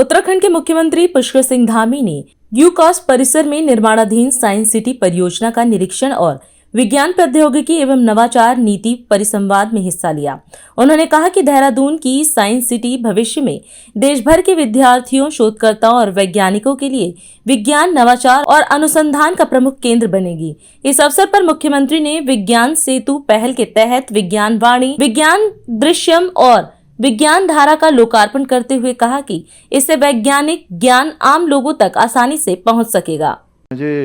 उत्तराखंड के मुख्यमंत्री पुष्कर सिंह धामी ने यूकॉस्ट परिसर में निर्माणाधीन साइंस सिटी परियोजना का निरीक्षण और विज्ञान प्रौद्योगिकी एवं नवाचार नीति परिसंवाद में हिस्सा लिया। उन्होंने कहा कि देहरादून की साइंस सिटी भविष्य में देश भर के विद्यार्थियों, शोधकर्ताओं और वैज्ञानिकों के लिए विज्ञान, नवाचार और अनुसंधान का प्रमुख केंद्र बनेगी। इस अवसर पर मुख्यमंत्री ने विज्ञान सेतु पहल के तहत विज्ञान वाणी, विज्ञान दृश्यम और विज्ञान धारा का लोकार्पण करते हुए कहा कि इससे वैज्ञानिक ज्ञान आम लोगों तक आसानी से पहुंच सकेगा। मुझे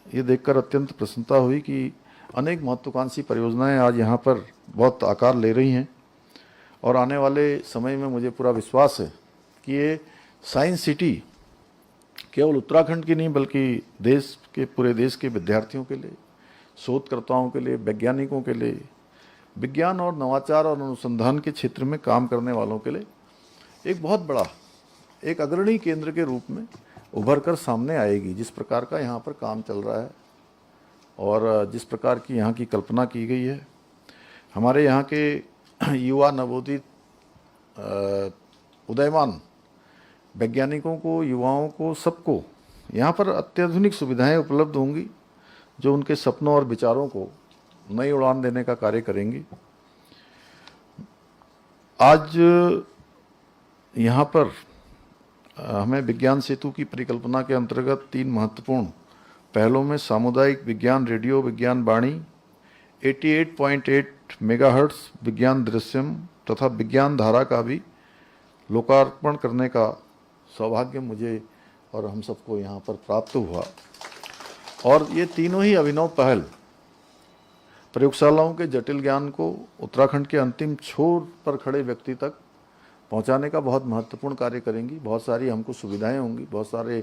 ये देखकर अत्यंत प्रसन्नता हुई कि अनेक महत्वाकांक्षी परियोजनाएं आज यहाँ पर बहुत आकार ले रही हैं और आने वाले समय में मुझे पूरा विश्वास है कि ये साइंस सिटी केवल उत्तराखंड की नहीं बल्कि पूरे देश के विद्यार्थियों के लिए, शोधकर्ताओं के लिए, वैज्ञानिकों के लिए, विज्ञान और नवाचार और अनुसंधान के क्षेत्र में काम करने वालों के लिए एक बहुत बड़ा, एक अग्रणी केंद्र के रूप में उभर कर सामने आएगी। जिस प्रकार का यहाँ पर काम चल रहा है और जिस प्रकार की यहाँ की कल्पना की गई है, हमारे यहाँ के युवा, नवोदित, उदयमान वैज्ञानिकों को, युवाओं को, सबको यहाँ पर अत्याधुनिक सुविधाएं उपलब्ध होंगी जो उनके सपनों और विचारों को नई उड़ान देने का कार्य करेंगी। आज यहाँ पर हमें विज्ञान सेतु की परिकल्पना के अंतर्गत 3 महत्वपूर्ण पहलों में सामुदायिक विज्ञान रेडियो विज्ञान वाणी, 88.8 मेगाहर्ट्ज विज्ञान दृश्यम तथा विज्ञान धारा का भी लोकार्पण करने का सौभाग्य मुझे और हम सबको यहाँ पर प्राप्त हुआ। और ये तीनों ही अभिनव पहल प्रयोगशालाओं के जटिल ज्ञान को उत्तराखंड के अंतिम छोर पर खड़े व्यक्ति तक पहुंचाने का बहुत महत्वपूर्ण कार्य करेंगी। बहुत सारी हमको सुविधाएं होंगी, बहुत सारे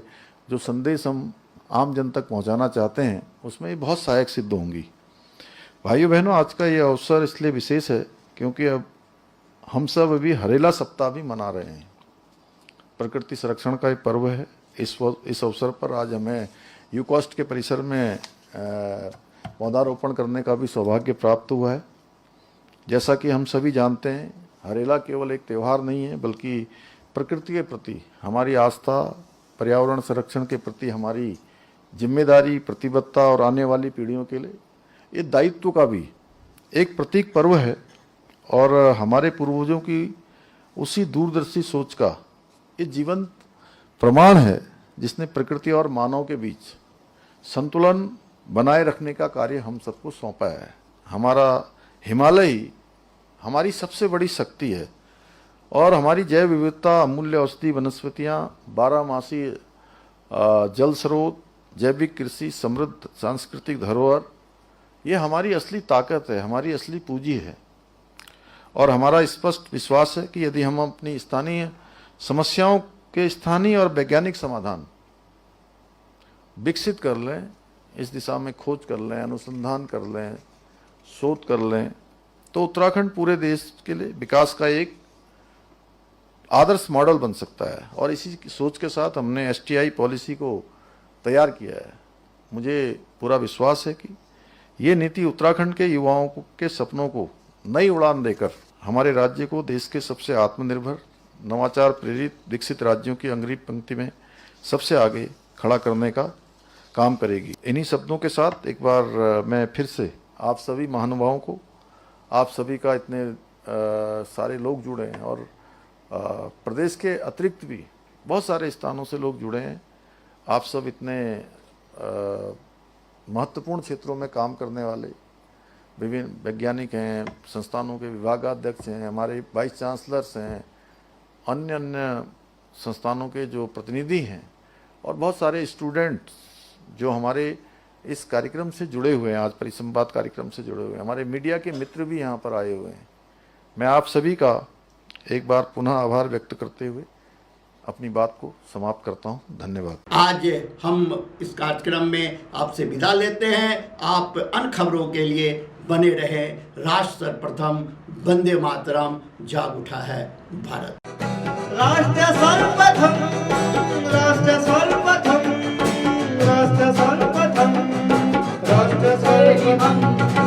जो संदेश हम आम जन तक पहुंचाना चाहते हैं उसमें ये बहुत सहायक सिद्ध होंगी। भाइयों बहनों, आज का ये अवसर इसलिए विशेष है क्योंकि अब हम सब अभी हरेला सप्ताह भी मना रहे हैं। प्रकृति संरक्षण का एक पर्व है। इस अवसर पर आज हमें यूकॉस्ट के परिसर में पौधारोपण करने का भी सौभाग्य प्राप्त हुआ है। जैसा कि हम सभी जानते हैं, हरेला केवल एक त्यौहार नहीं है बल्कि प्रकृति के प्रति हमारी आस्था, पर्यावरण संरक्षण के प्रति हमारी जिम्मेदारी, प्रतिबद्धता और आने वाली पीढ़ियों के लिए ये दायित्व का भी एक प्रतीक पर्व है और हमारे पूर्वजों की उसी दूरदर्शी सोच का ये जीवंत प्रमाण है जिसने प्रकृति और मानव के बीच संतुलन बनाए रखने का कार्य हम सबको सौंपा है। हमारा हिमालय ही हमारी सबसे बड़ी शक्ति है और हमारी जैव विविधता, अमूल्य औषधि वनस्पतियाँ, 12मासी जल स्रोत, जैविक कृषि, समृद्ध सांस्कृतिक धरोहर, ये हमारी असली ताकत है, हमारी असली पूंजी है। और हमारा स्पष्ट विश्वास है कि यदि हम अपनी स्थानीय समस्याओं के स्थानीय और वैज्ञानिक समाधान विकसित कर लें, इस दिशा में खोज कर लें, अनुसंधान कर लें, शोध कर लें, तो उत्तराखंड पूरे देश के लिए विकास का एक आदर्श मॉडल बन सकता है। और इसी सोच के साथ हमने STI पॉलिसी को तैयार किया है। मुझे पूरा विश्वास है कि ये नीति उत्तराखंड के युवाओं के सपनों को नई उड़ान देकर हमारे राज्य को देश के सबसे आत्मनिर्भर, नवाचार प्रेरित, विकसित राज्यों की अग्रिम पंक्ति में सबसे आगे खड़ा करने का काम करेगी। इन्हीं शब्दों के साथ एक बार मैं फिर से आप सभी महानुभावों को, आप सभी का इतने सारे लोग जुड़े हैं और प्रदेश के अतिरिक्त भी बहुत सारे स्थानों से लोग जुड़े हैं। आप सब इतने महत्वपूर्ण क्षेत्रों में काम करने वाले विभिन्न वैज्ञानिक हैं, संस्थानों के विभागाध्यक्ष हैं, हमारे वाइस चांसलर्स हैं, अन्य संस्थानों के जो प्रतिनिधि हैं और बहुत सारे स्टूडेंट्स जो हमारे इस कार्यक्रम से जुड़े हुए हैं, आज परिसंवाद कार्यक्रम से जुड़े हुए हैं, हमारे मीडिया के मित्र भी यहाँ पर आए हुए हैं। मैं आप सभी का एक बार पुनः आभार व्यक्त करते हुए अपनी बात को समाप्त करता हूँ। धन्यवाद। आज हम इस कार्यक्रम में आपसे विदा लेते हैं। आप अन्य खबरों के लिए बने रहे। राष्ट्र सर्वप्रथम, वंदे मातरम, जाग उठा है भारत। राष्ट्र सर्वप्रथम।